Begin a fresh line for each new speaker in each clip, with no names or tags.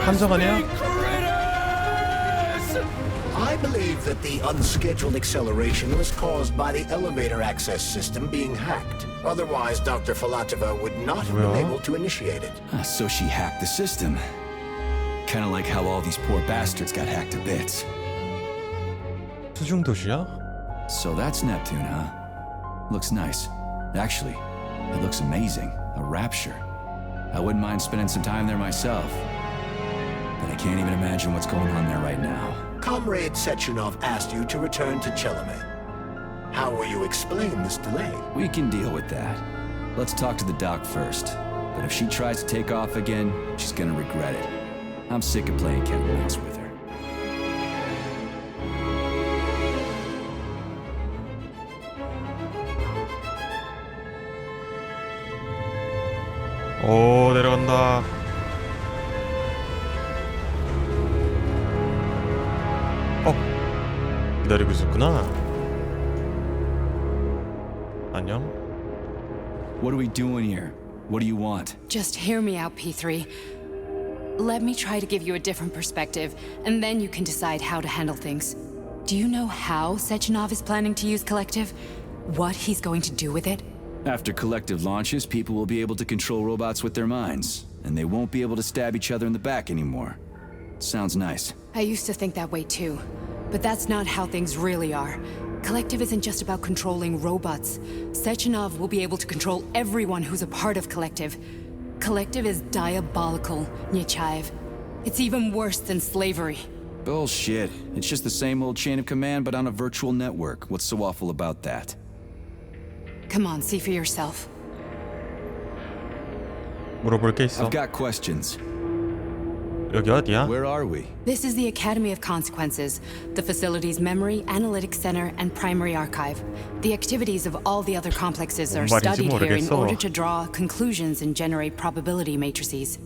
함정 아니야?
I believe that the unscheduled acceleration was caused by the elevator access system being hacked. Otherwise, Dr. Filatova would not have been able to initiate it.
So she hacked the system. Kind of like how all these poor bastards got hacked to bits.
수중 도시야?
So that's Neptune, huh? Looks nice. Actually, it looks amazing. A rapture. I wouldn't mind spending some time there myself. But I can't even imagine what's going on there right now.
Comrade Sechenov asked you to return to Chelome. How will you explain this delay?
We can deal with that. Let's talk to the doc first. But if she tries to take off again, she's gonna regret it. I'm sick of playing cat and mouse with her.
오, 내려간다. 기다리고 있었구나. 안녕.
What are we doing here? What do you want?
Just hear me out, P3. Let me try to give you a different perspective, and then you can decide how to handle things. Do you know how Sechenov is planning to use Collective? What he's going to do with it?
After Collective launches, people will be able to control robots with their minds, and they won't be able to stab each other in the back anymore. Sounds nice.
I used to think that way too, but that's not how things really are. Collective isn't just about controlling robots. Sechenov will be able to control everyone who's a part of Collective. Collective is diabolical, Nechayev. It's even worse than slavery.
Bullshit. It's just the same old chain of command, but on a virtual network. What's so awful about that?
Come on, see for yourself.
물어볼 게 있어.
I've got questions.
여기 어디야?
Where are we?
This is the Academy of Consequences, the facility's memory, analytics center, and primary archive. The activities of all the other complexes are
뭔 말인지
studied here in
모르겠어.
order to draw conclusions and generate probability matrices.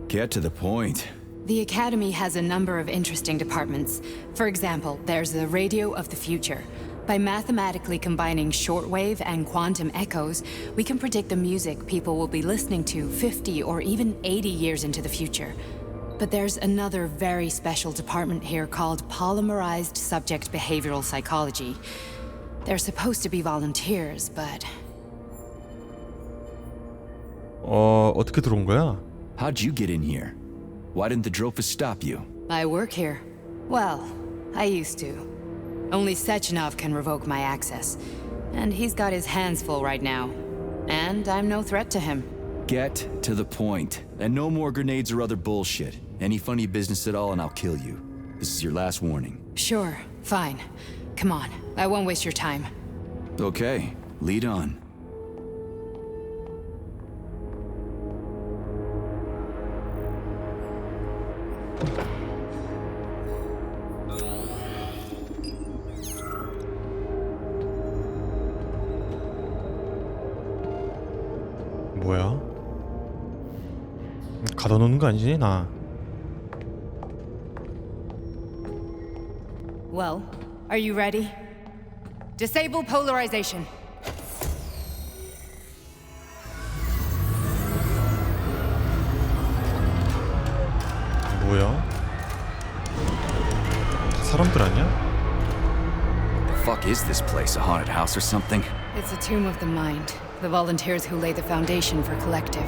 Get to the point.
The Academy has a number of interesting departments. For example, there's the Radio of the Future. By mathematically combining shortwave and quantum echoes, we can predict the music people will be listening to 50 or even 80 years into the future. But there's another very special department here called Polymerized Subject Behavioral Psychology. They're supposed to be volunteers, but...
어떻게 들어온 거야?
How'd you get in here? Why didn't the Drofus stop you?
I work here. Well, I used to. Only Sechenov can revoke my access. And he's got his hands full right now. And I'm no threat to him.
Get to the point. And no more grenades or other bullshit. Any funny business at all and I'll kill you. This is your last warning.
Sure, fine. Come on, I won't waste your time.
Okay, lead on.
뭐야? 가둬놓는 거 아니지, 나?
Well, are you ready? Disable polarization.
뭐야? 다 사람들 아니야?
The fuck is this place? A haunted house or something?
It's a tomb of the mind. The volunteers who lay the foundation for Collective.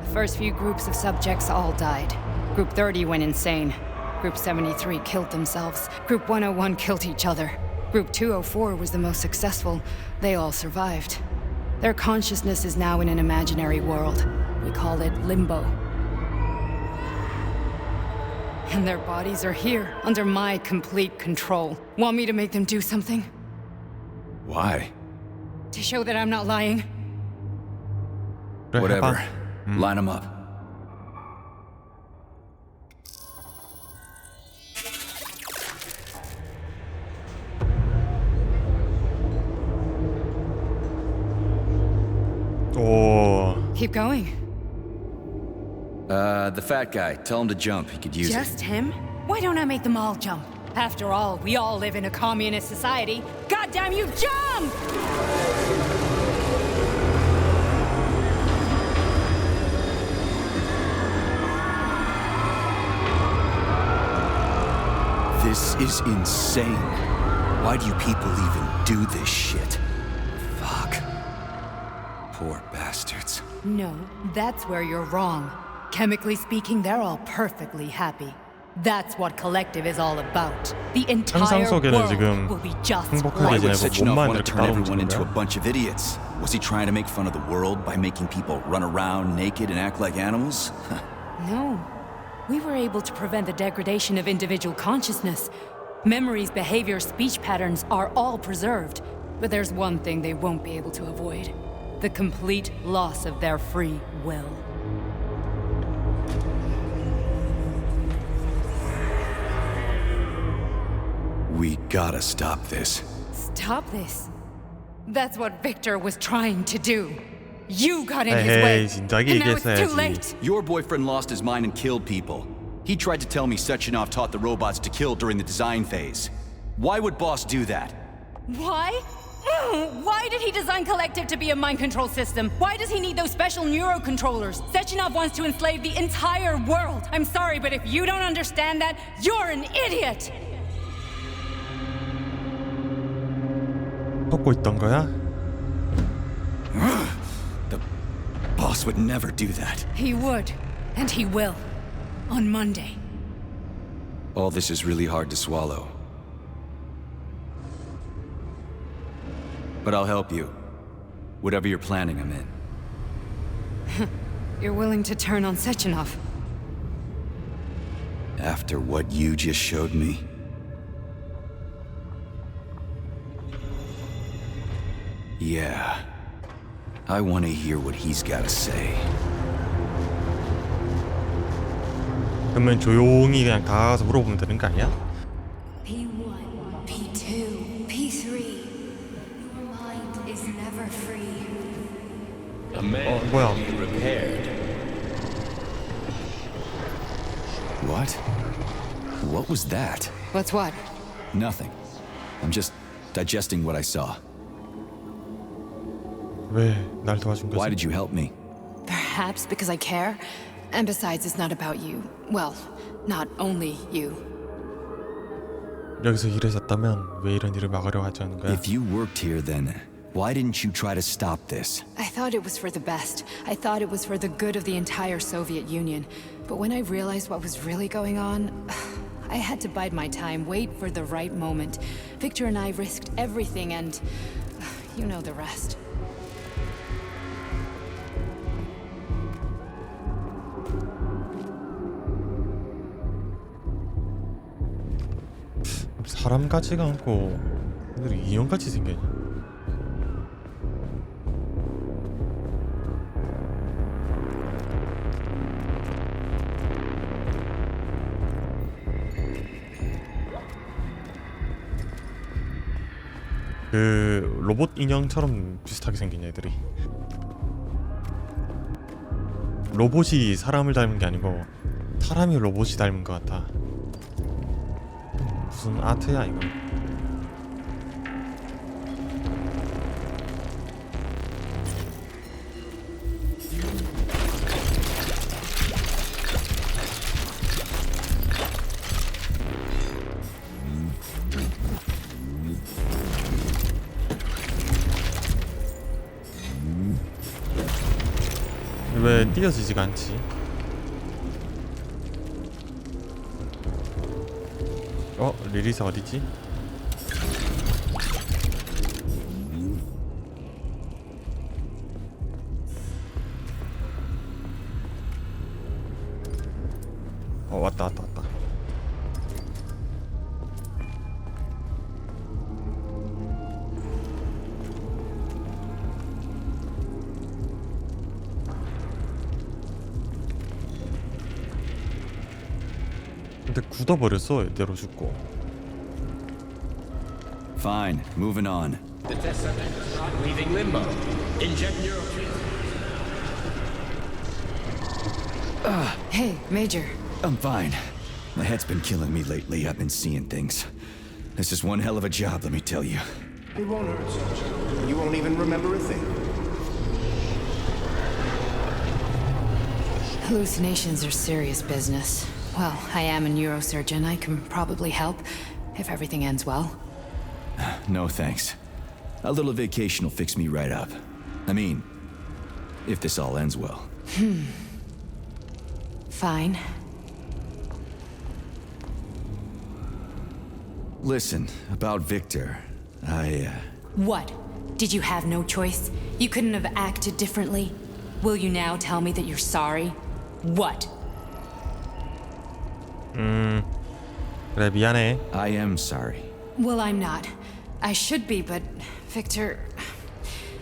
The first few groups of subjects all died. Group 30 went insane. Group 73 killed themselves. Group 101 killed each other. Group 204 was the most successful. They all survived. Their consciousness is now in an imaginary world. We call it limbo. And their bodies are here, under my complete control. Want me to make them do something?
Why?
To show that I'm not lying?
그래,
Whatever.
해봐.
Line them up.
오,
Keep going.
The fat guy. Tell him to jump. He could use it.
Just him? Why don't I make them all jump? After all, we all live in a communist society. God goddamn you jump!
This is insane. Why do you people even do this shit? Fuck. Poor bastards.
No, that's where you're wrong. Chemically speaking, they're all perfectly happy. That's what Collective is all about. The entire
상상 속에는
world
지금
will be just
행복하게
Why
right.
would
지내고
Sechenov
몸만
want to
이렇게
turn
따로
everyone into a
움직이는
bunch of idiots? Was he trying to make fun of the world by making people run around naked and act like animals?
No. We were able to prevent the degradation of individual consciousness. Memories, behavior, speech patterns are all preserved. But there's one thing they won't be able to avoid. The complete loss of their free will.
We gotta stop this.
Stop this. That's what Victor was trying to do. You got in his
에헤이,
way.
진작에
And now it's too
얘기했어야지.
late.
Your boyfriend lost his mind and killed people. He tried to tell me Sechenov taught the robots to kill during the design phase. Why would Boss do that?
Why? Why did he design Collective to be a mind control system? Why does he need those special neurocontrollers? Sechenov wants to enslave the entire world. I'm sorry, but if you don't understand that, you're an idiot!
걷고 있던 거야?
The Boss would never do that.
He would, and he will. On Monday.
All this is really hard to swallow. But I'll help you. Whatever you're planning, I'm in.
You're willing to turn on Sechenov?
After what you just showed me? Yeah. I want to hear what he's got to say.
그러면 조용히 그냥 다가가서 물어보면 되는 거 아니야?
P1, P2, P3. Your mind is never free.
A man
뭐야?
can be repaired.
What? What was that?
What's what?
Nothing. I'm just digesting what I saw.
왜 날 도와준
Why
거지?
did you help me?
Perhaps because I care? And besides, it's not about you. Well, not only you.
여기서 일하셨다면 왜 이런 일을 막으려고 하지 않은 거야?
If you worked here, then why didn't you try to stop this?
I thought it was for the best. I thought it was for the good of the entire Soviet Union. But when I realized what was really going on, I had to bide my time, wait for the right moment. Victor and I risked everything and you know the rest.
사람 같지가 않고 애들이 인형같이 생겼냐? 그 로봇 인형처럼 비슷하게 생긴 애들이. 로봇이 사람을 닮은 게 아니고 사람이 로봇이 닮은 것 같아. 무슨 아트야 이거? 왜 띄어지지가 않지? 리리사 어디지? 왔다. 근데 굳어버렸어. 이대로 죽고.
Fine, moving on.
The test subject is not leaving limbo. Inject neurotransmitters.
Hey, Major.
I'm fine. My head's been killing me lately. I've been seeing things. This is one hell of a job, let me tell you.
It won't hurt, Sergeant. You won't even remember a thing.
Hallucinations are serious business. Well, I am a neurosurgeon. I can probably help if everything ends well.
No thanks. A little vacation will fix me right up. I mean, if this all ends well.
Fine.
Listen, about Victor,
What? Did you have no choice? You couldn't have acted differently? Will you now tell me that you're sorry? What?
그래 미안해.
I am sorry.
Well, I'm not. I should be, but Victor...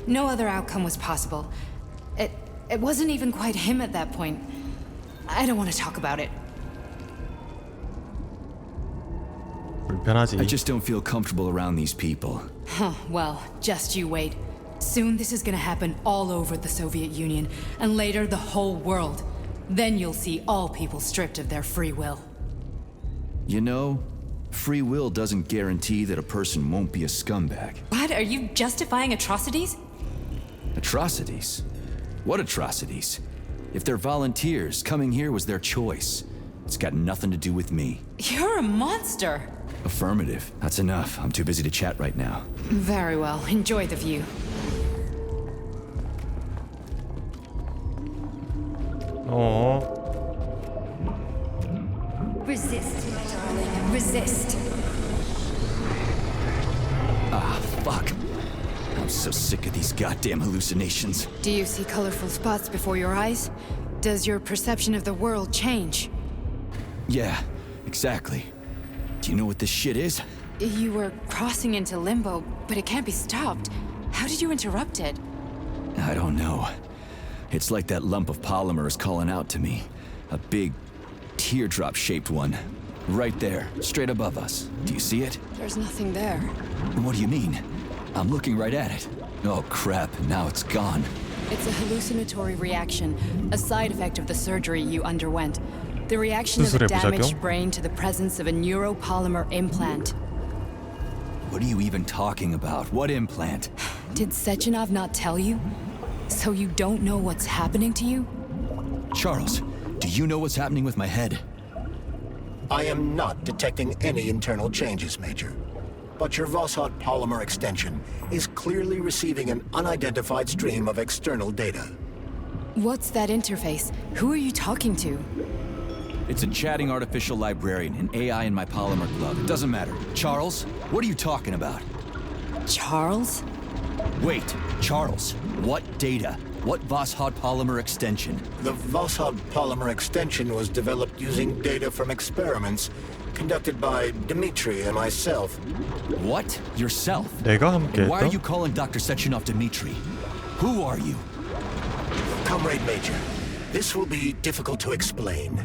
No other outcome was possible. It wasn't even quite him at that point. I don't want to talk about it.
불편하지.
I just don't feel comfortable around these people.
Huh, well, just you wait. Soon this is gonna happen all over the Soviet Union, and later the whole world. Then you'll see all people stripped of their free will.
You know, free will doesn't guarantee that a person won't be a scumbag.
What? Are you justifying atrocities?
Atrocities? What atrocities? If they're volunteers, coming here was their choice. It's got nothing to do with me.
You're a monster!
Affirmative. That's enough. I'm too busy to chat right now.
Very well. Enjoy the view.
Resist, my darling. Resist.
Ah, fuck. I'm so sick of these goddamn hallucinations.
Do you see colorful spots before your eyes? Does your perception of the world change?
Yeah, exactly. Do you know what this shit is?
You were crossing into limbo, but it can't be stopped. How did you interrupt it?
I don't know. It's like that lump of polymer is calling out to me. A big, teardrop-shaped one. Right there, straight above us. Do you see it?
There's nothing there.
What do you mean? I'm looking right at it. Oh crap, now it's gone.
It's a hallucinatory reaction, a side effect of the surgery you underwent. The reaction of a
수술의
damaged
부작용?
brain to the presence of a neuropolymer implant.
What are you even talking about? What implant?
Did Sechenov not tell you? So you don't know what's happening to you?
Charles, do you know what's happening with my head?
I am not detecting any internal changes, Major. But your Voskhod polymer extension is clearly receiving an unidentified stream of external data.
What's that interface? Who are you talking to?
It's a chatting artificial librarian, an AI in my polymer glove. It doesn't matter. Charles, what are you talking about?
Charles?
Wait, Charles, what data? What Voskhod polymer extension?
The Voskhod polymer extension was developed using data from experiments conducted by Dmitri and myself.
What? Yourself?
내가
And why are
함께했다?
you calling Dr. Sechenov Dmitri? Who are you?
Comrade Major, this will be difficult to explain.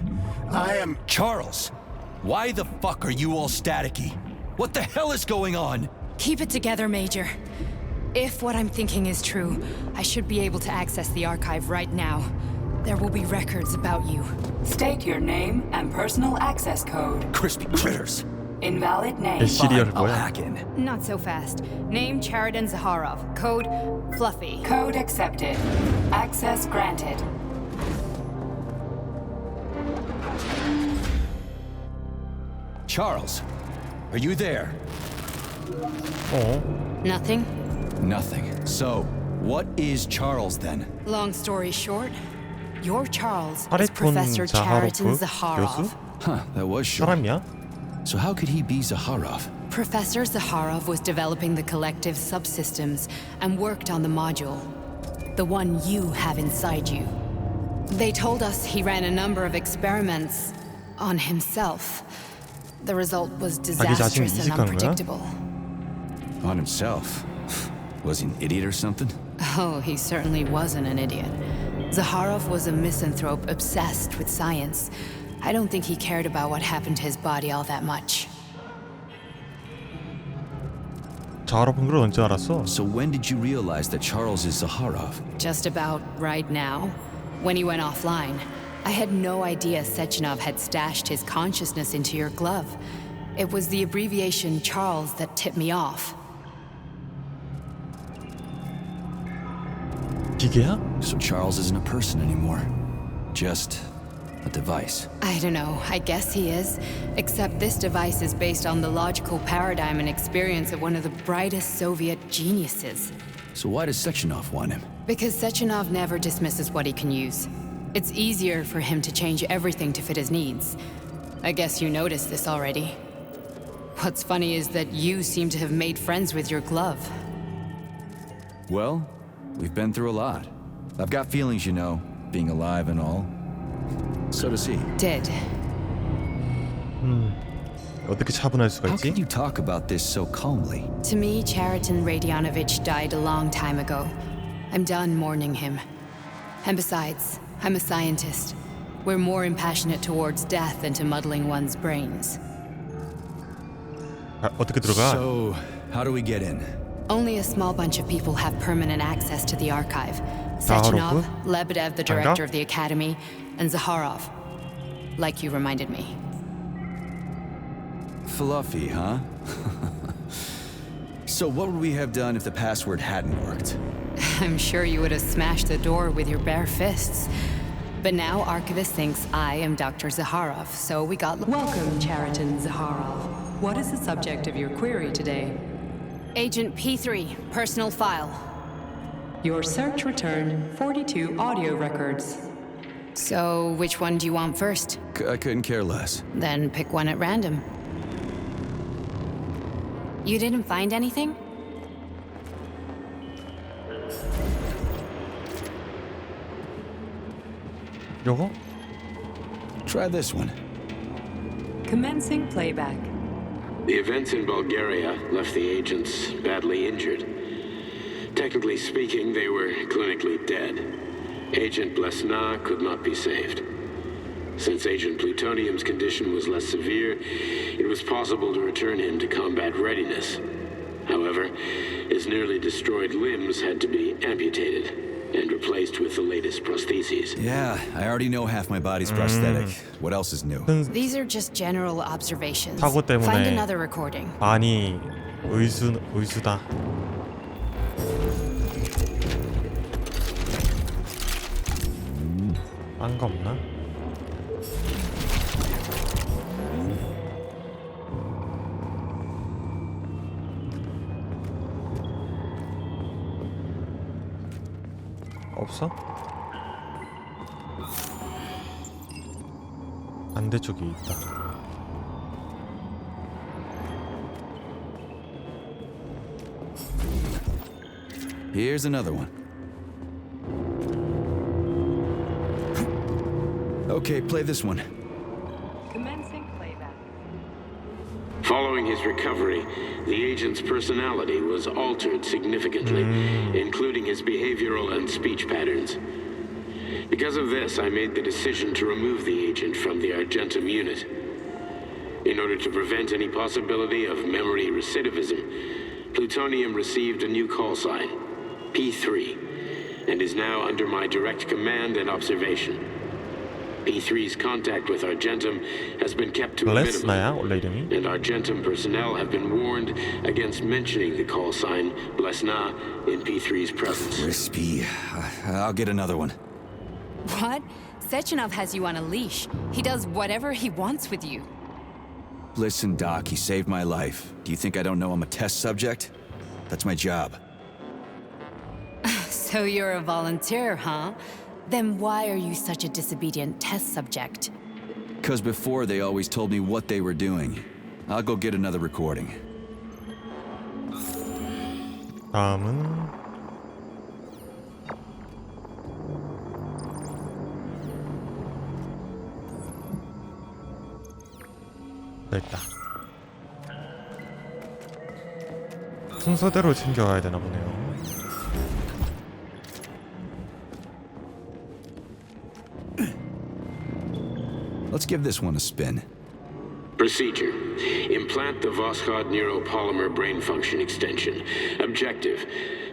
I am...
Charles, why the fuck are you all staticky? What the hell is going on?
Keep it together, Major. If what I'm thinking is true, I should be able to access the archive right now. There will be records about you.
State your name and personal access code.
Crispy critters.
Invalid name.
시리얼
I'll
뭐야?
hack in.
Not so fast. Name Cheriton Zaharov. Code Fluffy.
Code accepted. Access granted.
Charles, are you there?
Nothing?
Nothing. So, what is Charles then?
Long story short, your Charles is
파레톤
Professor Cheriton
자하로프?
Zaharov.
교수?
Huh, that was short.
사람이야?
So how could he be Zaharov?
Professor Zaharov was developing the collective subsystems and worked on the module, the one you have inside you. They told us he ran a number of experiments on himself. The result was
자기 자신을
disastrous and
이식한 거야?
unpredictable.
On himself? Was he an idiot or something?
Oh, he certainly wasn't an idiot. Zaharov was a misanthrope obsessed with science. I don't think he cared about what happened to his body all that much.
자하로프인 걸 언제 알았어?
So when did you realize that Charles is Zaharov?
Just about right now, when he went offline. I had no idea Sechenov had stashed his consciousness into your glove. It was the abbreviation Charles that tipped me off.
기계야?
So Charles isn't a person anymore. Just a device.
I don't know, I guess he is. Except this device is based on the logical paradigm and experience of one of the brightest Soviet geniuses.
So why does Sechenov want him?
Because Sechenov never dismisses what he can use. It's easier for him to change everything to fit his needs. I guess you noticed this already. What's funny is that you seem to have made friends with your glove.
Well, we've been through a lot. I've got feelings, you know, being alive and all. So does he.
Did.
어떻게 차분할 수가
How
있지?
can you talk about this so calmly?
To me, Chariton Radionovich died a long time ago. I'm done mourning him. And besides, I'm a scientist. We're more impassionate towards death than to muddling one's brains.
아, 어떻게 들어가?
So, how do we get in?
Only a small bunch of people have permanent access to the archive.
Zaharov?
Sechenov, Lebedev, the director of the academy, and Zaharov. Like you reminded me.
Fluffy, huh? So what would we have done if the password hadn't worked?
I'm sure you would have smashed the door with your bare fists. But now Archivist thinks I am Dr. Zaharov, so we got...
Welcome, Chariton Zaharov. What is the subject of your query today?
Agent P3, personal file.
Your search returned 42 audio records.
So, which one do you want first?
I couldn't care less.
Then pick one at random. You didn't find anything?
요거?
Try this one.
Commencing playback.
The events in Bulgaria left the agents badly injured. Technically speaking, they were clinically dead. Agent Blesna could not be saved. Since Agent Plutonium's condition was less severe, it was possible to return him to combat readiness. However, his nearly destroyed limbs had to be amputated and replaced with the latest prostheses.
Yeah, I already know half my body's prosthetic. What else is new?
These are just general observations.
사고 때문에
Find another recording.
많이 의수다. 딴 거 없나? 없어? 반대쪽에 있다.
Here's another one. Okay, play this one.
Commencing playback.
Following his recovery, the agent's personality was altered significantly, including his behavioral and speech patterns. Because of this, I made the decision to remove the agent from the Argentum unit. In order to prevent any possibility of memory recidivism, Plutonium received a new call sign, P3, and is now under my direct command and observation. P3's contact with Argentum has been kept to a
블레스나야
minimum,
원래 이름이?
and Argentum personnel have been warned against mentioning the call sign Blesna in P3's presence.
Crispy. I'll get another one.
What? Sechenov has you on a leash. He does whatever he wants with you.
Listen, Doc, he saved my life. Do you think I don't know I'm a test subject? That's my job.
So you're a volunteer, huh? Then why are you such a disobedient test subject?
Because before they always told me what they were doing. I'll go get another recording.
다음은 됐다. 순서대로 챙겨가야 되나 보네요.
Let's give this one a spin.
Procedure. Implant the Voskhod neuropolymer brain function extension. Objective.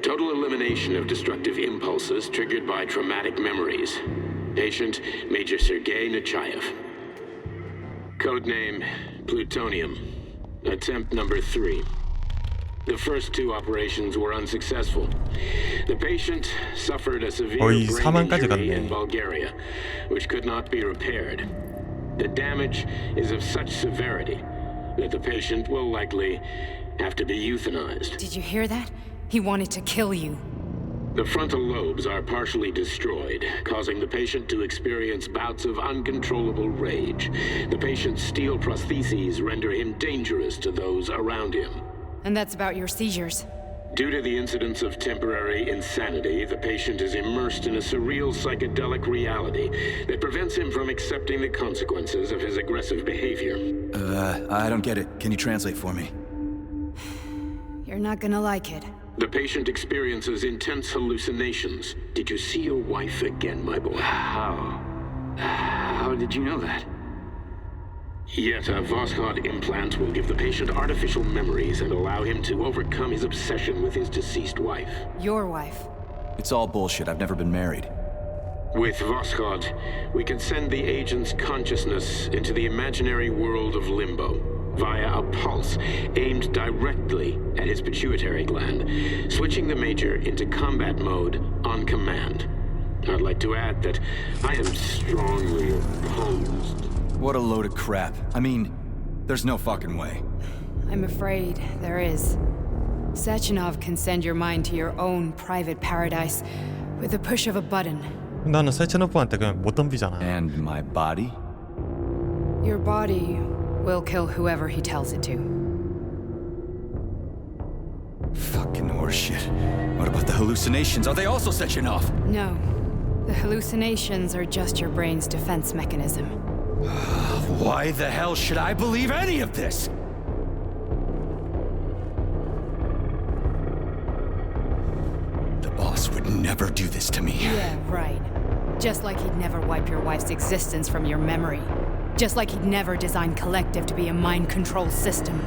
Total elimination of destructive impulses triggered by traumatic memories. Patient, Major Sergei Nechayev. Codename, Plutonium. Attempt number 3. The first two operations were unsuccessful. The patient suffered a severe
거의
brain
사망까지
injury
갔네.
in Bulgaria, which could not be repaired. The damage is of such severity that the patient will likely have to be euthanized.
Did you hear that? He wanted to kill you.
The frontal lobes are partially destroyed, causing the patient to experience bouts of uncontrollable rage. The patient's steel prostheses render him dangerous to those around him.
And that's about your seizures.
Due to the incidence of temporary insanity, the patient is immersed in a surreal psychedelic reality that prevents him from accepting the consequences of his aggressive behavior.
I don't get it. Can you translate for me?
You're not gonna like it.
The patient experiences intense hallucinations. Did you see your wife again, my boy?
How did you know that?
Yet a Voskhod implant will give the patient artificial memories and allow him to overcome his obsession with his deceased wife.
Your wife.
It's all bullshit. I've never been married.
With Voskhod, we can send the agent's consciousness into the imaginary world of limbo via a pulse aimed directly at his pituitary gland, switching the Major into combat mode on command. I'd like to add that I am strongly opposed.
What a load of crap. I mean, there's no fucking way.
I'm afraid there is. Sechenov can send your mind to your own private paradise with the push of a button.
나는 세체노프한테 그냥 못 덤비잖아.
And my body?
Your body will kill whoever he tells it to.
Fucking horseshit. What about the hallucinations? Are they also setting off?
No. The hallucinations are just your brain's defense mechanism.
Why the hell should I believe any of this? The boss would never do this to me.
Yeah, right. Just like he'd never wipe your wife's existence from your memory. Just like he'd never design Collective to be a mind control system.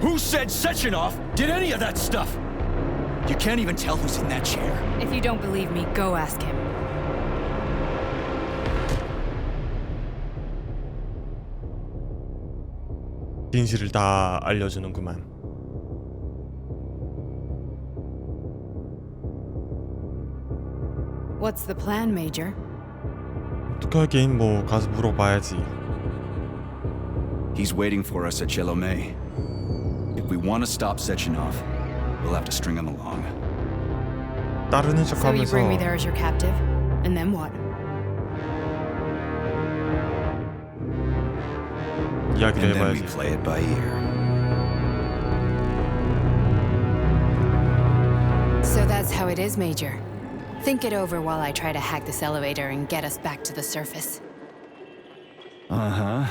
Who said Sechenov did any of that stuff? You can't even tell who's in that chair.
If you don't believe me, go ask him.
진실을 다 알려주는구만.
What's the plan, Major?
어떻게 하긴 뭐 가서 물어봐야지.
He's waiting for us at Chelomey. If we want to stop Sechenov, we'll have to string him along.
따르는
So you bring me
척하면서
there as your captive? And then what?
이야기를
And then we
해봐야지.
play it by ear.
So that's how it is, Major. Think it over while I try to hack this elevator and get us back to the surface.
Uh-huh.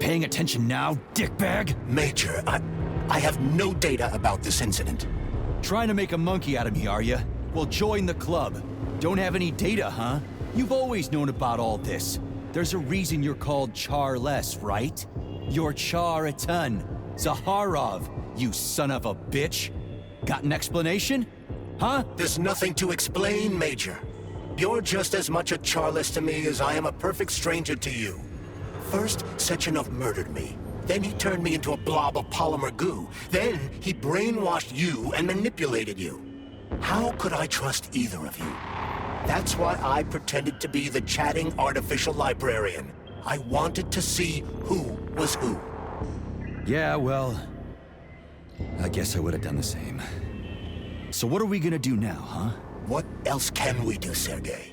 Paying attention now, dickbag?
Major, I have no data about this incident.
Trying to make a monkey out of me, are you? Well, join the club. Don't have any data, huh? You've always known about all this. There's a reason you're called Charless, right? You're Char-a-ton. Zaharov, you son of a bitch. Got an explanation? Huh?
There's nothing to explain, Major. You're just as much a Charless to me as I am a perfect stranger to you. First, Sechenov murdered me. Then he turned me into a blob of polymer goo. Then he brainwashed you and manipulated you. How could I trust either of you? That's why I pretended to be the chatting artificial librarian. I wanted to see who was who.
Yeah, well, I guess I would have done the same. So what are we gonna do now, huh?
What else can we do, Sergei?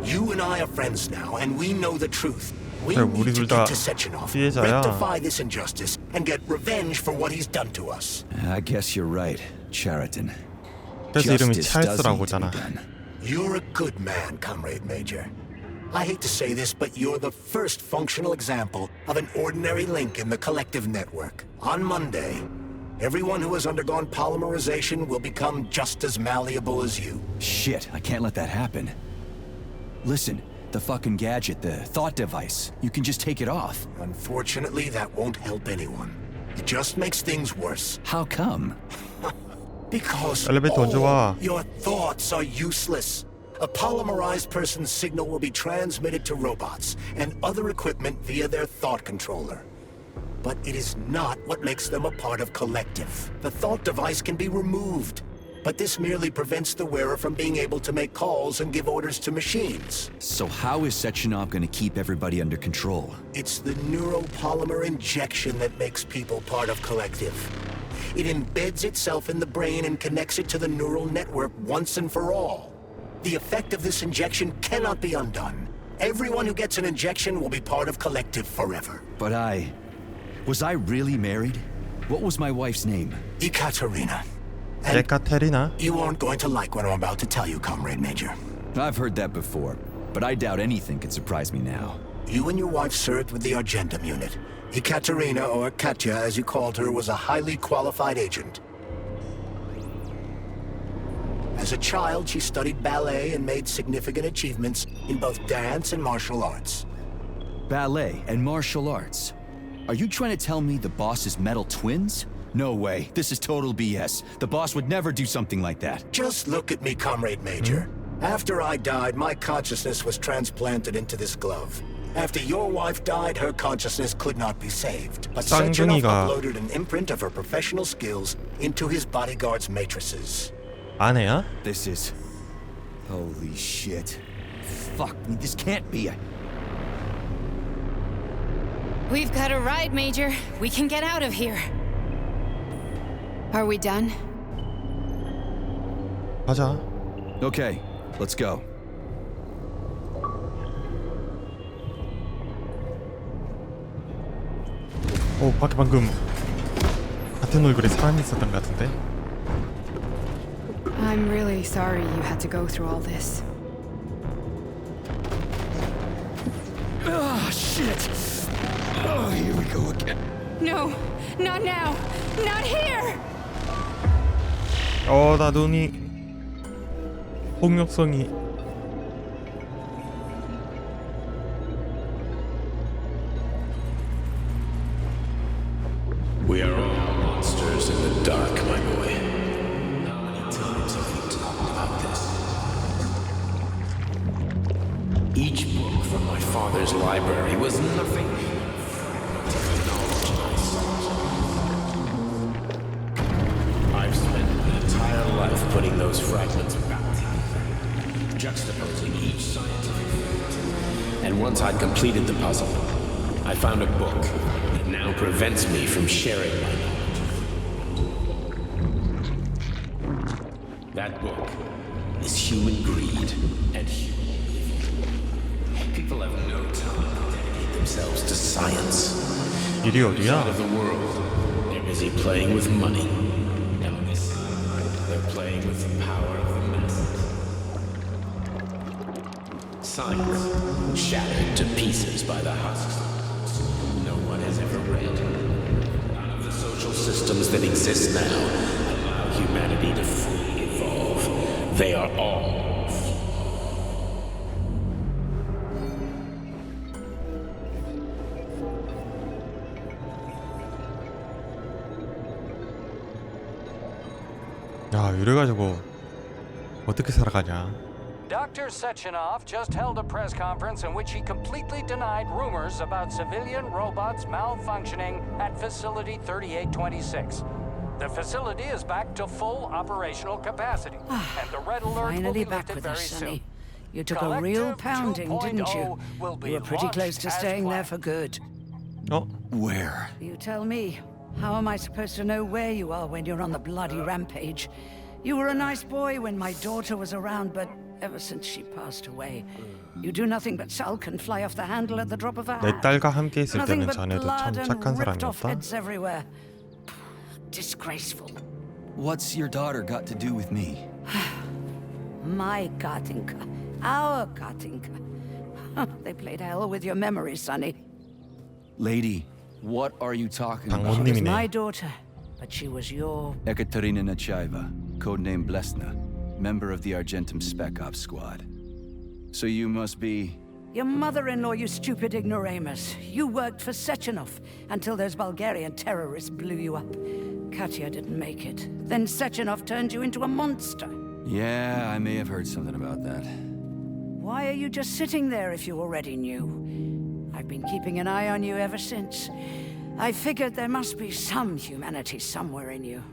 You and I are friends now, and we know the truth. We
그래,
need
우리
to
둘 다
get to Sechenov,
피해자야.
rectify this injustice, and get revenge for what he's done to us.
I guess you're right, Chariton.
그래서 이름이
Justice does need to be
찰스라고잖아.
done.
You're a good man, Comrade Major. I hate to say this, but you're the first functional example of an ordinary link in the collective network. On Monday, everyone who has undergone polymerization will become just as malleable as you.
Shit, I can't let that happen. Listen, the fucking gadget, the thought device, you can just take it off.
Unfortunately, that won't help anyone. It just makes things worse.
How come?
Because
엘리베이터 언제 와?
all your thoughts are useless. A polymerized person's signal will be transmitted to robots and other equipment via their thought controller. But it is not what makes them a part of Collective. The thought device can be removed, but this merely prevents the wearer from being able to make calls and give orders to machines.
So how is Sechenov going to keep everybody under control?
It's the neuropolymer injection that makes people part of Collective. It embeds itself in the brain and connects it to the neural network once and for all. The effect of this injection cannot be undone. Everyone who gets an injection will be part of Collective forever.
But was I really married? What was my wife's name?
Ekaterina. And
에카테리나?
you aren't going to like what I'm about to tell you, Comrade Major.
I've heard that before, but I doubt anything could surprise me now.
You and your wife served with the Argentum unit. Ekaterina, or Katya as you called her, was a highly qualified agent. As a child, she studied ballet and made significant achievements in both dance and martial arts.
Ballet and martial arts. Are you trying to tell me the boss is metal twins? No way. This is total BS. The boss would never do something like that.
Just look at me, Comrade Major. After I died, my consciousness was transplanted into this glove. After your wife died, her consciousness could not be saved. But Sechenov uploaded an imprint of her professional skills into his bodyguard's matrices.
아내야?
This is... Holy shit. Fuck me, this can't be.
We've got a ride, Major. We can get out of here. Are we done?
가자.
Okay, let's go.
밖에 방금 같은 얼굴에 사람이 있었던 것 같은데?
I'm really sorry you had to go through all this.
Oh, shit! Oh, here we go again.
No, not now! Not here!
나 눈이 폭력성이
We are all monsters in the dark, my boy. How many times have we talked about this? Each book from my father's library was nothing but a knowledge ice. I've spent an entire life putting those fragments back together, juxtaposing each scientific fact. And once I'd completed the puzzle, I found a book that now prevents me from sharing my knowledge. That book is human greed and human evil. People have no time to dedicate themselves to science.
일이
Out
어디야?
of the world, they're busy playing with money. And on this side, they're playing with the power of the masses. Science shattered to pieces by the husks no one has ever read. None of the social systems that exist now allow humanity to fully evolve. They are all
야, 이래가지고 어떻게 살아가냐?
Dr. Sechenov just held a press conference in which he completely denied rumors about civilian robots malfunctioning at Facility 3826. The facility is back to full operational capacity, and the red alert will
Finally
be
back
lifted
with
very
us,
soon.
Sonny. You took a real
Collective
pounding, didn't you?
2.0 will be
You were pretty close
launched
to
as
staying there
planned.
for good.
Where?
You tell me. How am I supposed to know where you are when you're on the bloody rampage? You were a nice boy when my daughter was around, but ever since she passed away, you do nothing but sulk and fly off the handle at the drop of a
내
hat.
딸과 함께 있을
Nothing
때는
but
자네도 참
blood and
착한
ripped off
사람이었다.
heads everywhere. Disgraceful.
What's your daughter got to do with me?
My Katinka. Our Katinka. They played hell with your memory, Sonny.
Lady, what are you talking
She was
about?
장모님이네.
my daughter, but she was your...
Ekaterina Nechaeva, codename Blesna, member of the Argentum Spec Ops Squad. So you must be...
Your mother-in-law, you stupid ignoramus. You worked for Sechenov until those Bulgarian terrorists blew you up. Katya didn't make it. Then Sechenov turned you into a monster.
Yeah, I may have heard something about that.
Why are you just sitting there if you already knew? I've been keeping an eye on you ever since. I figured there must be some humanity somewhere in you.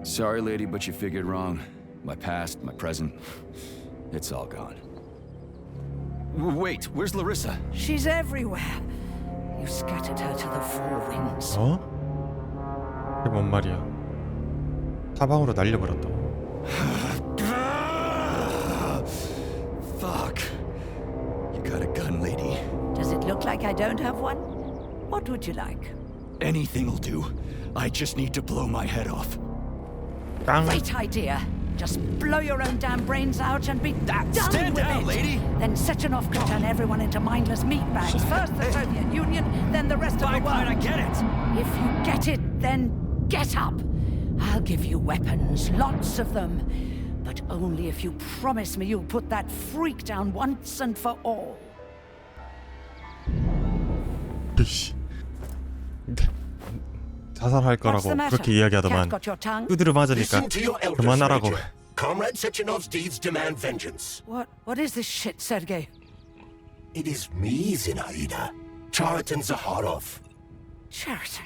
Sorry, lady, but you figured wrong. My past, my present, it's all gone. Wait, where's Larissa?
She's everywhere. You scattered her to the four winds.
어? 그게 뭔 말이야? 사방으로 날려버렸다.
Fuck. You got a gun, lady.
Does it look like I don't have one? What would you like?
Anything'll do. I just need to blow my head off.
깡.
Great idea. Just blow your own damn brains out and be done
Stand
with
down,
it.
lady.
Then Sechenov could turn everyone into mindless meatbags. First the Soviet Union, then the rest of the
Fine,
world.
I get it.
If you get it, then get up. I'll give you weapons, lots of them. But only if you promise me you'll put that freak down once and for all.
씨. 자살할
What's
거라고
the matter?
그렇게 이야기하더만
Cat got your tongue?
두드려 맞으니까
Listen to your elders,
그만하라고.
Major. Comrade Sechenov's deeds demand vengeance.
What is this shit, Sergei?
It is me, Zinaida. Chariton Zaharov.
Chariton,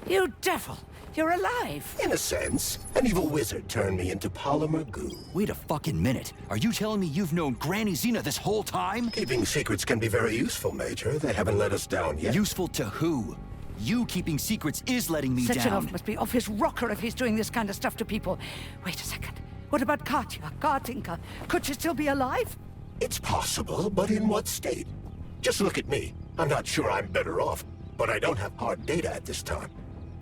you devil! You're alive!
In a sense, an evil wizard turned me into polymer goo.
Wait a fucking minute. Are you telling me you've known Granny Zena this whole time?
Keeping secrets can be very useful, Major. They haven't let us down yet.
Useful to who? You keeping secrets is letting me
Sechenov
down.
must be off his rocker if he's doing this kind of stuff to people. Wait a second. What about Katya, Kartinka? Could she still be alive?
It's possible, but in what state? Just look at me. I'm not sure I'm better off, but I don't have hard data at this time.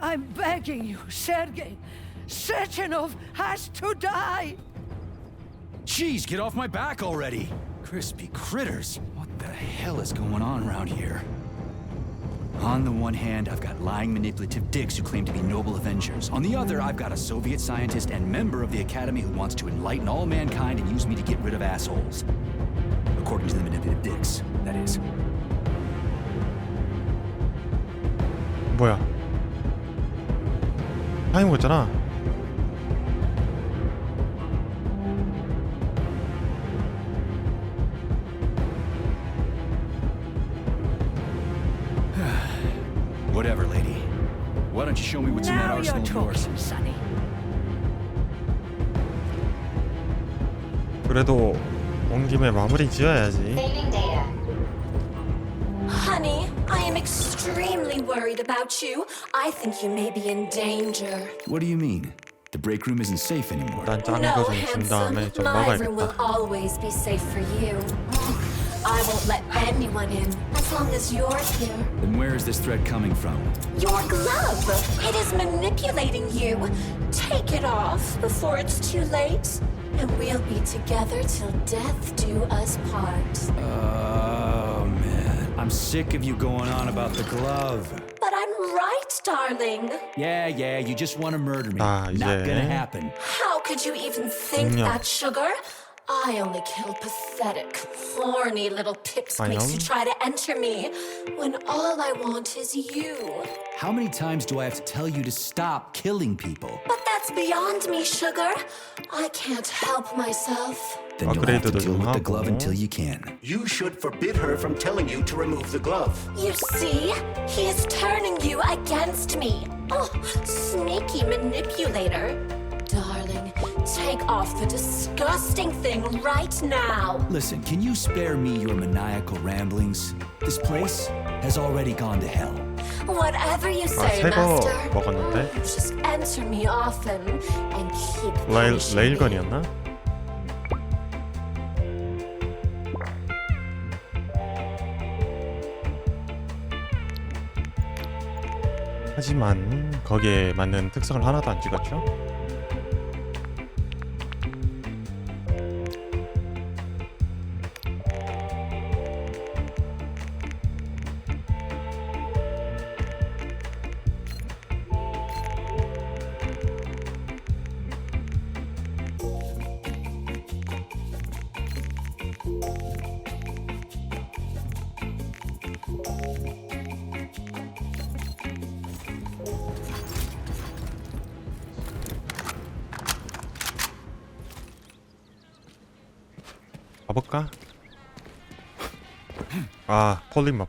I'm begging you, Sergei. Sechenov has to die!
Jeez, get off my back already! Crispy critters. What the hell is going on around here? On the one hand, I've got lying, manipulative dicks who claim to be noble avengers. On the other, I've got a Soviet scientist and member of the Academy who wants to enlighten all mankind and use me to get rid of assholes. According to the manipulative dicks, that is.
뭐야? 타임 거잖아.
Whatever, lady. Why don't you show me what's in that
Now you're
arsenal of yours?
talking, Sonny.
그래도 온 김에 마무리 지어야지.
Saving data. Honey, I am extremely worried about you. I think you may be in danger.
What do you mean? The break room isn't safe anymore.
일단 작은
No,
거 좀 준 다음에
handsome.
좀
My room will
먹어야겠다.
always be safe for you. I won't let anyone in as long as you're here.
Then where is this threat coming from?
Your glove! It is manipulating you. Take it off before it's too late, and we'll be together till death do us part.
Oh, man. I'm sick of you going on about the glove.
But I'm right, darling.
Yeah, you just want to murder me.
아,
Not
이제.
gonna happen.
How could you even think
안녕.
that, sugar? I only kill pathetic, horny little pipsqueaks who
안녕.
try to enter me, when all I want is you.
How many times do I have to tell you to stop killing people?
But that's beyond me, sugar. I can't help myself.
Then you'll have to
업그레이드도
deal
좀
with the
하고.
glove until you can.
You should forbid her from telling you to remove the glove.
You see? He is turning you against me. Oh, sneaky manipulator. Darling, take off the disgusting thing right now.
Listen, can you spare me your maniacal ramblings? This place has already gone to hell.
Whatever you
아,
say,
새거
Master.
먹었는데?
Just answer me often and keep punishing me.
레일건이었나? 하지만 거기에 맞는 특성을 하나도 안 찍었죠? 가볼까? 아, 폴리머.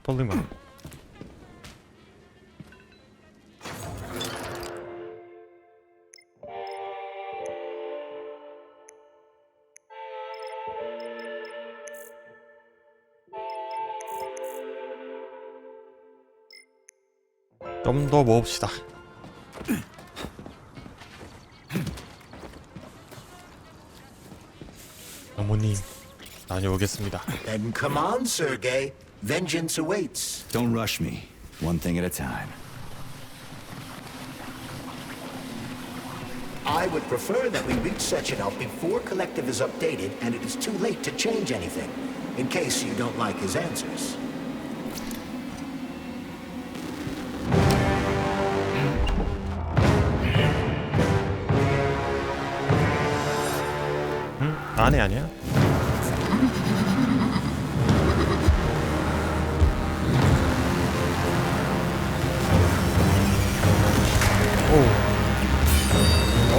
좀 더 모읍시다. 어머님, 다녀오겠습니다.
Then come on, Sergei. Vengeance awaits.
Don't rush me. One thing at a time.
I would prefer that we reach Sechenov before Collective is updated and it is too late to change anything, in case you don't like his answers.
아내 아니야?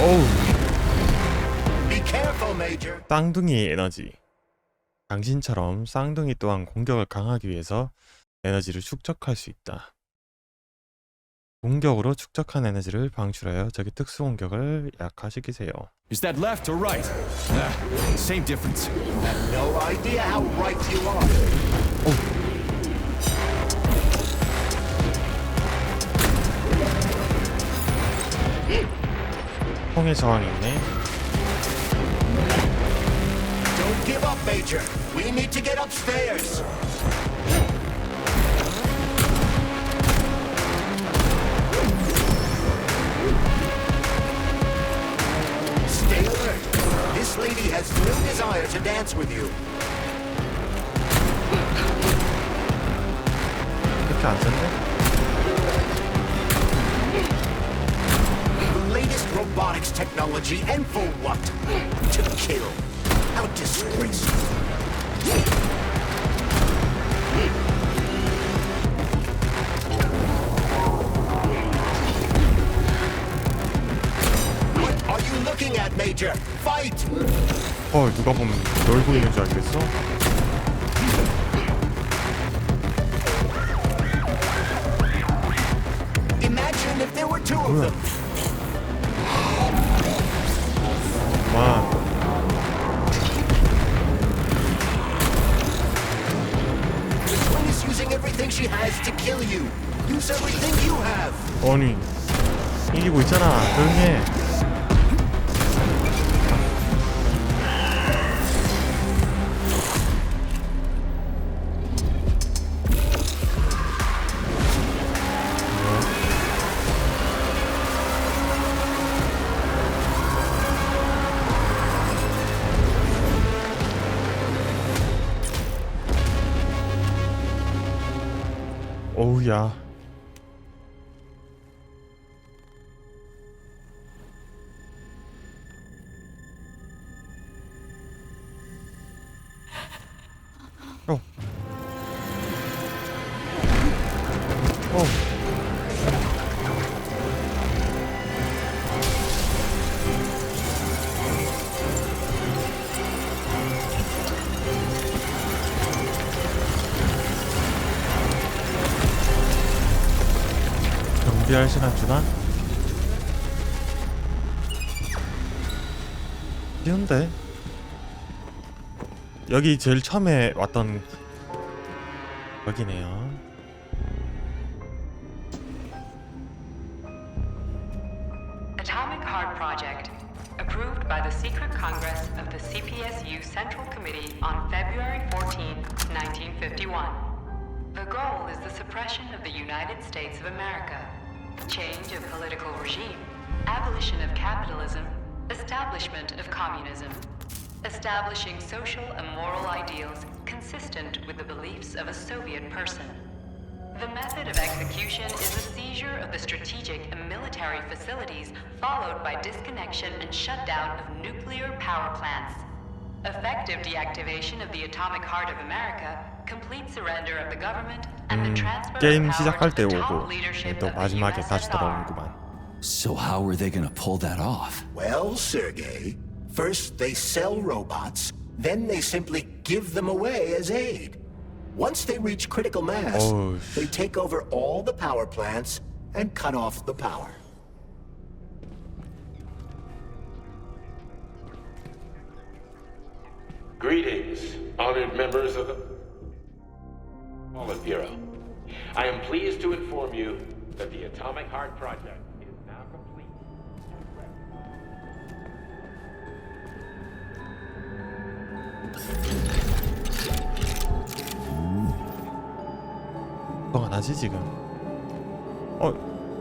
오우.
Be careful, Major.
쌍둥이 에너지. 당신처럼 쌍둥이 또한 공격을 강하기 위해서 에너지를 축적할 수 있다. 공격으로 축적한 에너지를 방출하여 적의 특수 공격을 약화시키세요.
Is that left or right? Same difference.
Have no idea how right you are.
홍의 저항이 있네.
Don't give up, Major. We need to get upstairs. Stay alert. This lady has no desire to dance with you.
그렇게 안 센데?
The latest robotics technology, and for what? To kill. How disgraceful. What are you looking at, Major? Fight!
누가 보면 놀고 있는 줄 알겠어?
Imagine if there were two of them.
와.
The twin is using everything she has to kill you. Use everything you have.
아니, 이기고 있잖아. 조용히 해. 어우야. 어. 준비할 시간 주나? 쉬운데? 여기 제일 처음에 왔던 여기네요.
Atomic Heart Project, approved by the Secret Congress of the CPSU Central Committee on February 14, 1951. The goal is the suppression of the United States of America, change of political regime, abolition of capitalism, establishment of communism, establishing social and moral ideals consistent with the beliefs of a Soviet person. The method of execution is the seizure of the strategic and military facilities, followed by disconnection and shutdown of nuclear power plants. Effective deactivation of the atomic heart of America, complete surrender of the government, and the transfer of
게임
power
시작할 때
to the
오고
top leadership
또
of the
마지막에 다시
USSR.
돌아오는구만.
So how are they gonna pull that off?
Well, Sergei, first they sell robots, then they simply give them away as aid. Once they reach critical mass,
Oh,
they take over all the power plants and cut off the power.
Greetings, honored members of the Politburo. I am pleased to inform you that the Atomic Heart Project is now complete.
너 안 하지 지금?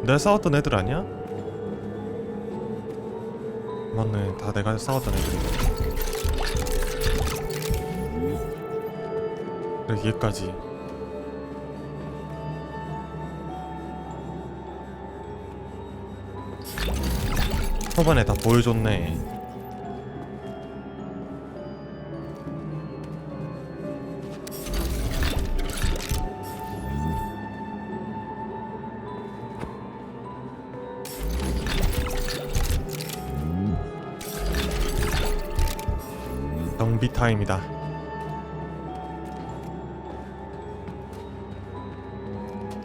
내가 싸웠던 애들 아니야? 맞네, 다 내가 싸웠던 애들이네. 그래, 얘까지. 초반에 다 보여줬네. 정비 타임이다.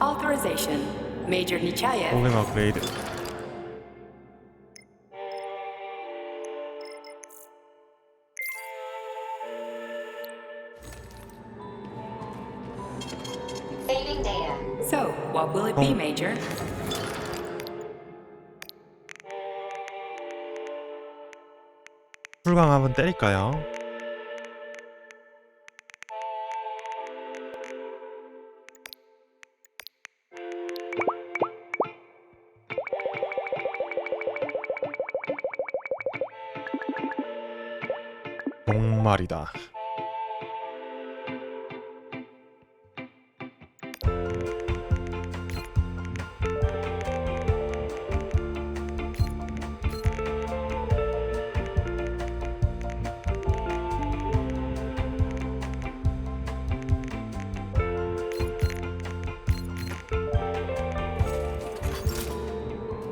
Authorization. Major Nechayev.
프로그램 업그레이드.
Saving data.
So, what will it be, Major?
풀강 한번 때릴까요? 목말이다.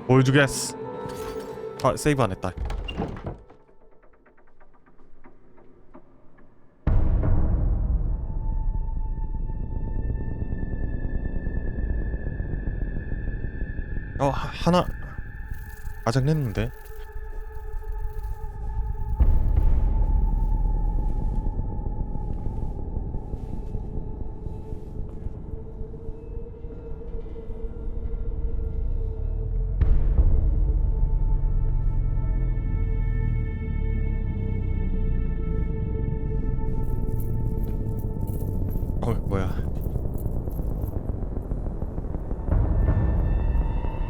보여주겠어. 아, 세이브 안 했다. 하나 아작 냈는데. 뭐야?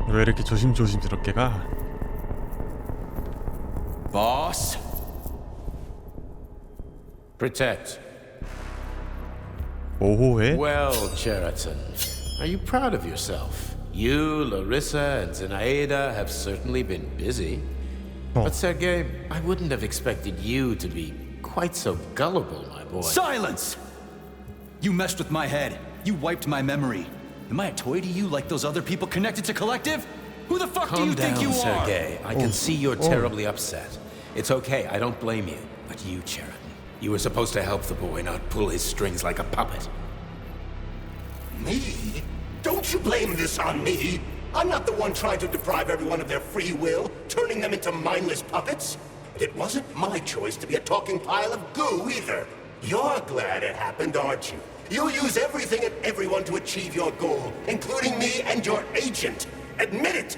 왜 이렇게 조심스럽게 가?
Boss?
Protect.
보호해?
Well, Cheriton, are you proud of yourself? You, Larissa, and Zenaida have certainly been busy. But Sergei, I wouldn't have expected you to be quite so gullible, my boy.
Silence! You messed with my head. You wiped my memory. Am I a toy to you like those other people connected to Collective? Who the fuck do you think you are?
Sergei. I can see you're terribly upset. It's okay, I don't blame you. But you, Cheriton, you were supposed to help the boy, not pull his strings like a puppet.
Me? Don't you blame this on me? I'm not the one trying to deprive everyone of their free will, turning them into mindless puppets. And it wasn't my choice to be a talking pile of goo either. You're glad it happened, aren't you? You'll use everything and everyone to achieve your goal, including me and your agent. Admit it!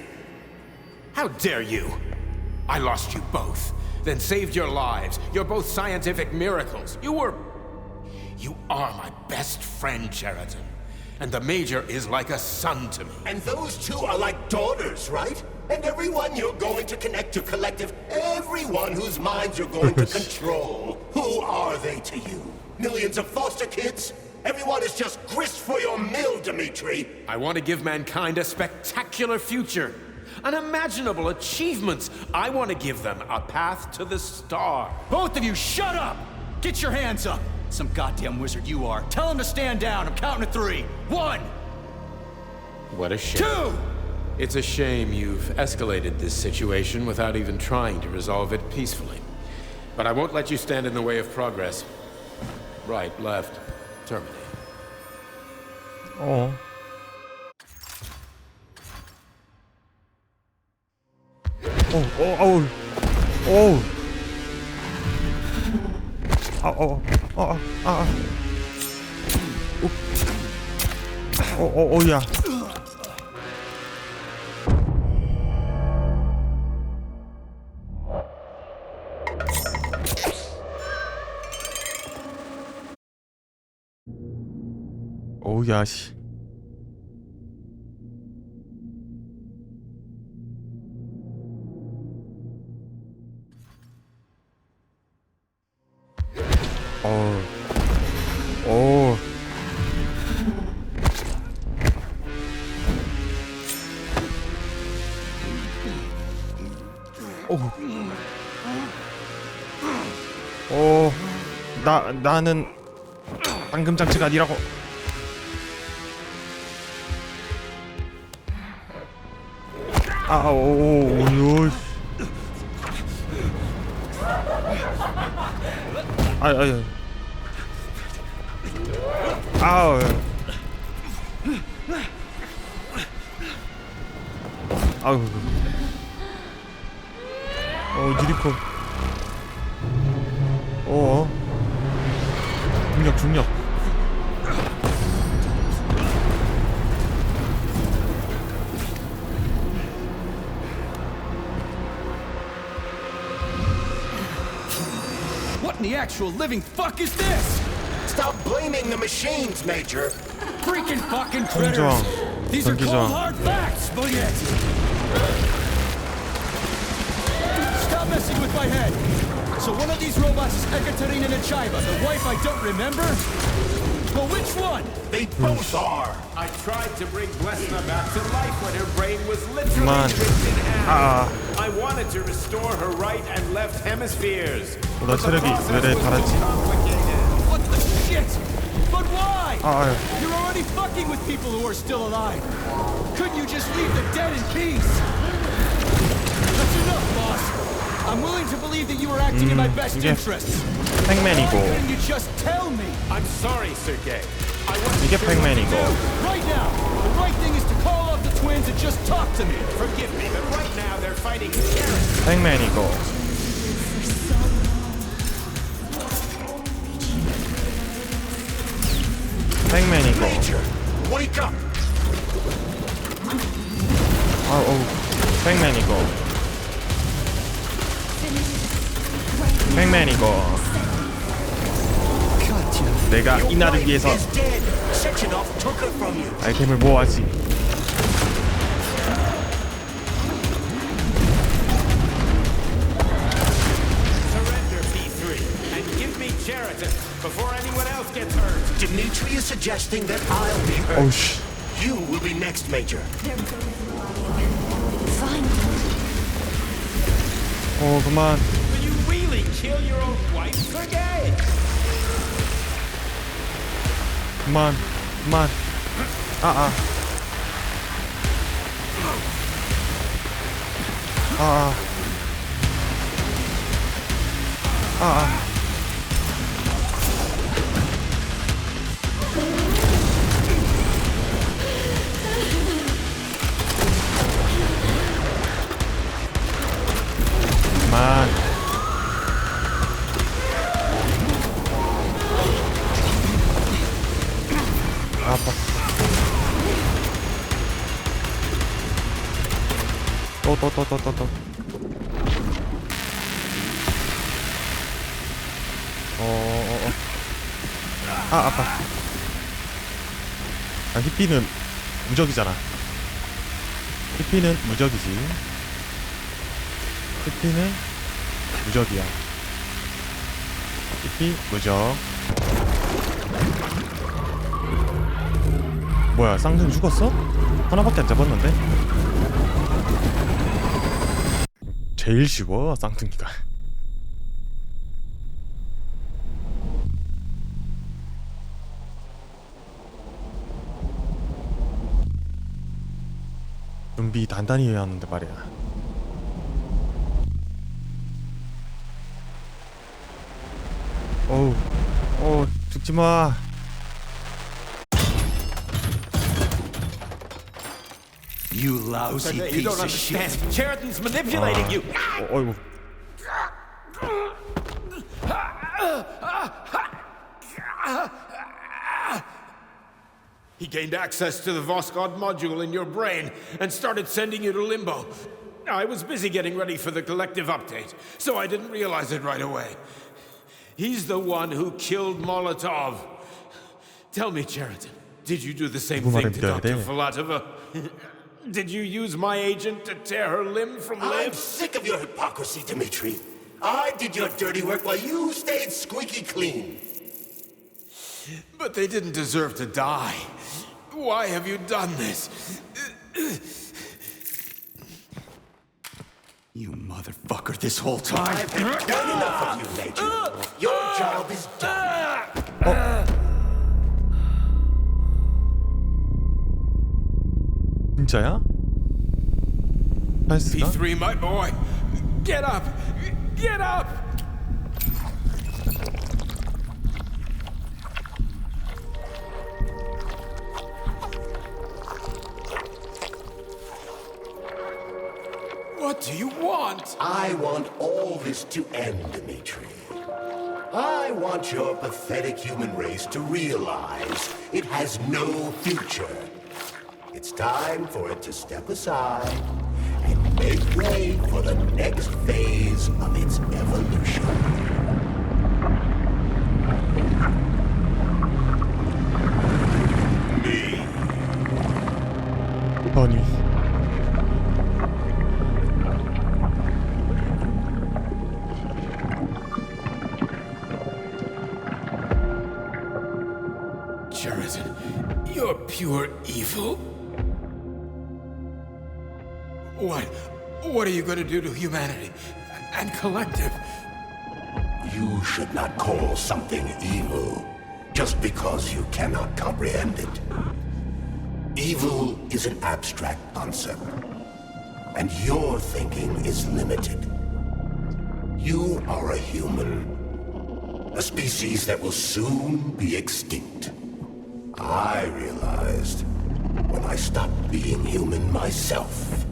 How dare you? I lost you both, then saved your lives. You're both scientific miracles. You are my best friend, Cheriton. And the Major is like a son to me.
And those two are like daughters, right? And everyone you're going to connect to Collective, everyone whose minds you're going to control, who are they to you? Millions of foster kids? Everyone is just grist for your mill, Dmitri.
I want to give mankind a spectacular future. Unimaginable achievements. I want to give them a path to the star.
Both of you, shut up! Get your hands up! Some goddamn wizard you are. Tell him to stand down. I'm counting to 3. 1!
What a shame.
2!
It's a shame you've escalated this situation without even trying to resolve it peacefully. But I won't let you stand in the way of progress. Right, left, terminate.
어. 아우. 어우. 야. 야, 씨. 나는 방금 장치가 아니라고. 유니폼. 중력.
What in the actual living fuck is this?
Stop blaming the machines, Major.
Freaking fucking critters! These are cold hard facts, spaghetti! Stop messing with my head! So one of these robots is Ekaterina Nechaeva, the wife I don't remember? Well, which one?
They both are.
I tried to bring Blesna back to life when her brain was literally ripped in half. I wanted to restore her right and left hemispheres.
나 체력이 왜 이래 달았지?
What the shit? But why? You're already fucking with people who are still alive. Couldn't you just leave the dead in peace? That's enough, boss. I'm willing to believe that you were acting in my best interests. Why couldn't you just tell me?
I'm sorry, Sergei.
이게 팩맨이고.
Right now, the right thing is to call up the twins and just talk to me.
Forgive me, but right now they're fighting terrorists.
팩맨이고. 팩맨이고.
Major, wake up.
팩맨이고. 팩맨이고. 내가 이날을 위해서 아이템을 모아지.
Surrender, P3, and give me Sheraton before anyone else gets hurt.
Dimitri is suggesting that I'll be hurt.
Oh, sh.
You will be next, Major.
그만.
Will you really kill your own wife, Sergei?
그만. 또. 아파. 히피는 무적이잖아. 히피는 무적이지. 히피는 무적이야. 히피 무적. 뭐야, 쌍둥이 죽었어? 하나밖에 안 잡았는데? 제일 쉬워, 쌍둥이가. 준비 단단히 해야 하는데 말이야. 죽지마.
You lousy
You
piece
don't
of shit.
understand. Sheridan's manipulating you.
어이구.
He gained access to the Voskhod module in your brain and started sending you to Limbo. I was busy getting ready for the collective update, so I didn't realize it right away. He's the one who killed Molotov. Tell me, Sheridan, did you do the same thing to Dr. Filatova? Did you use my agent to tear her limb from limb?
I'm sick of your hypocrisy, Dmitri. I did your dirty work while you stayed squeaky clean.
But they didn't deserve to die. Why have you done this?
You motherfucker, this whole time.
I've done enough of you, Major. Your job is done.
진짜야? 찰스가?
P3, my boy. Get up! Get up! What do you want?
I want all this to end, Dmitri. I want your pathetic human race to realize it has no future. It's time for it to step aside and make way for the next phase of its evolution. Me.
아니.
Sheridan, you're pure evil? What are you going to do to humanity and collective?
You should not call something evil just because you cannot comprehend it. Evil is an abstract concept, and your thinking is limited. You are a human, a species that will soon be extinct. I realized when I stopped being human myself.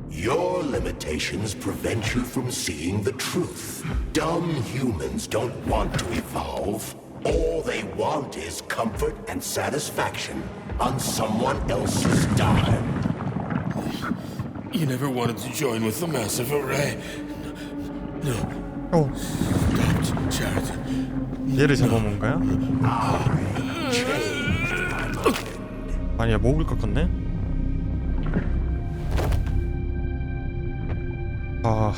Your limitations prevent you from seeing the truth. Dumb humans don't want to evolve. All they want is comfort and satisfaction on someone else's dime.
You never wanted to join with the massive array. No. Stop, Sheridan.
얘를 잡아먹은 거야? 아니야, 목을 꺾었네? 아...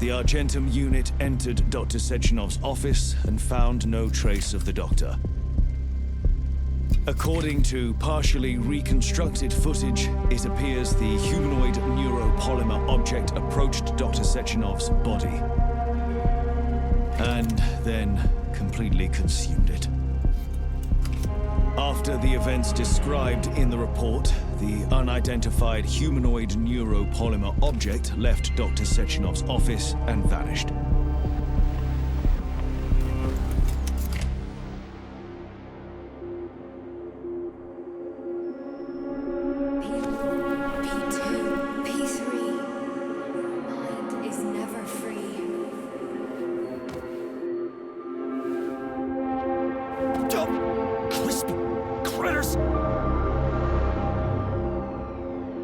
The Argentum unit entered Dr. Sechenov's office and found no trace of the doctor. According to partially reconstructed footage, it appears the humanoid neuropolymer object approached Dr. Sechenov's body and then completely consumed it. After the events described in the report, the unidentified humanoid neuropolymer object left Dr. Sechenov's office and vanished.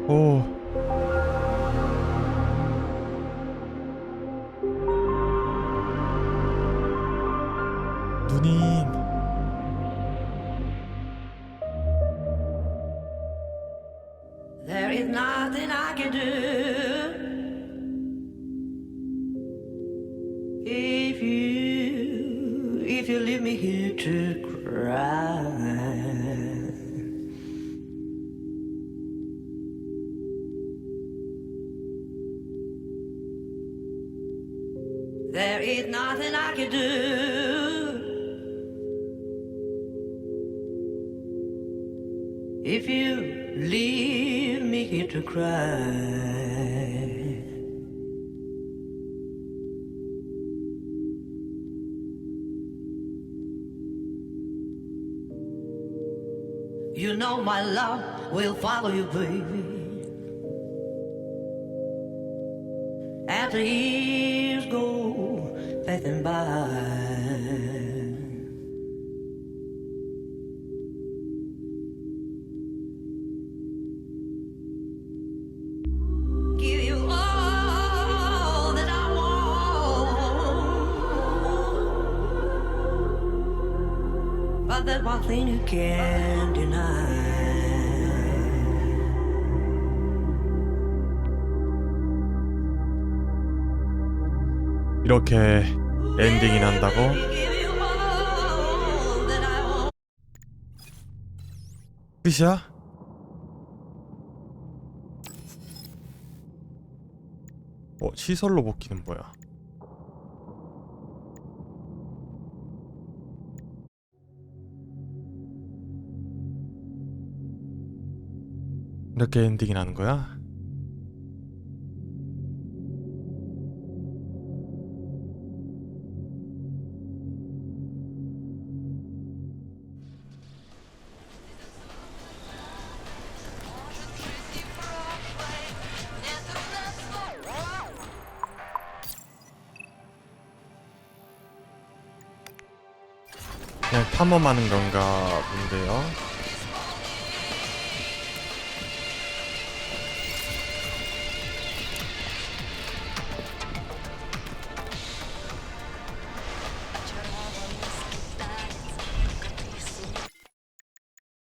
오... 누님.
There is nothing I can do if you leave me here to cry. There is nothing I can do if you leave me here to cry. You know my love will follow you, baby. After years go passing by. Give you all that I want, but there's one thing you can't deny.
이렇게 엔딩이 난다고? 끝이야? 시설로 복귀는 뭐야? 이렇게 엔딩이 나는 거야? 그냥 탐험하는 건가 본데요.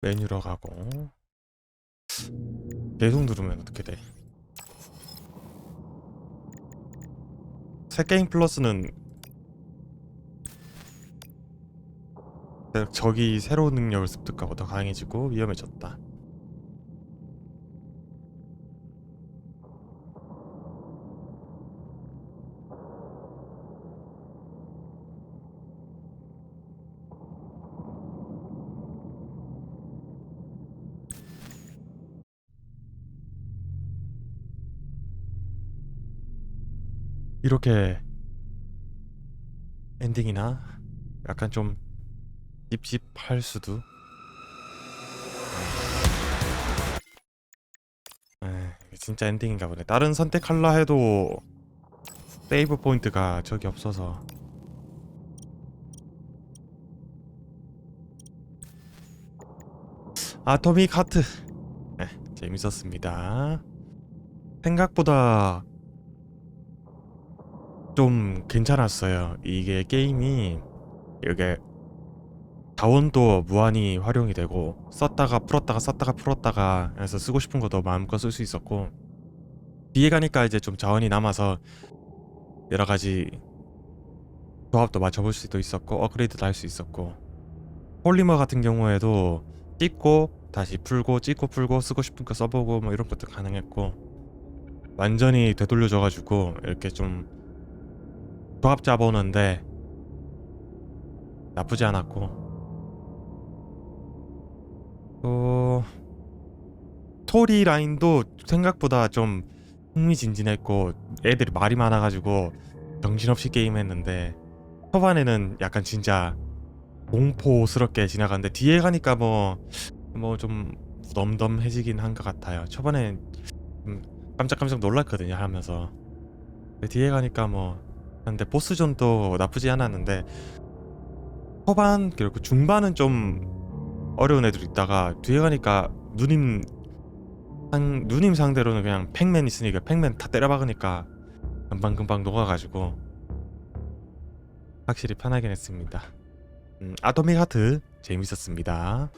메뉴로 가고 계속 누르면 어떻게 돼? 새 게임 플러스는 적이 새로운 능력을 습득하고 더 강해지고 위험해졌다. 이렇게 엔딩이나 약간 좀 찝찝할 수도. 이게 진짜 엔딩인가 보네. 다른 선택할라 해도 세이브 포인트가 저기 없어서. 아토믹 하트. 재밌었습니다. 생각보다 좀 괜찮았어요. 이게 게임이 이게 자원도 무한히 활용이 되고 썼다가 풀었다가 썼다가 풀었다가 해서 쓰고 싶은 것도 마음껏 쓸 수 있었고, 뒤에 가니까 이제 좀 자원이 남아서 여러 가지 조합도 맞춰볼 수도 있었고 업그레이드도 할 수 있었고, 폴리머 같은 경우에도 찍고 다시 풀고 찍고 풀고 쓰고 싶은 거 써보고 뭐 이런 것도 가능했고, 완전히 되돌려줘가지고 이렇게 좀 조합 짜보는데 나쁘지 않았고, 스토리 라인도 생각보다 좀 흥미진진했고 애들이 말이 많아가지고 정신없이 게임했는데, 초반에는 약간 진짜 공포스럽게 지나갔는데 뒤에 가니까 뭐 좀 덤덤해지긴 한 것 같아요. 초반에 깜짝깜짝 놀랐거든요 하면서. 뒤에 가니까 근데 보스전도 나쁘지 않았는데, 초반 그리고 중반은 좀 어려운 애들 있다가 뒤에 가니까 누님 상대로는 그냥 팩맨 있으니까 팩맨 다 때려박으니까 금방금방 녹아가지고 확실히 편하긴 했습니다. 아토믹 하트 재밌었습니다.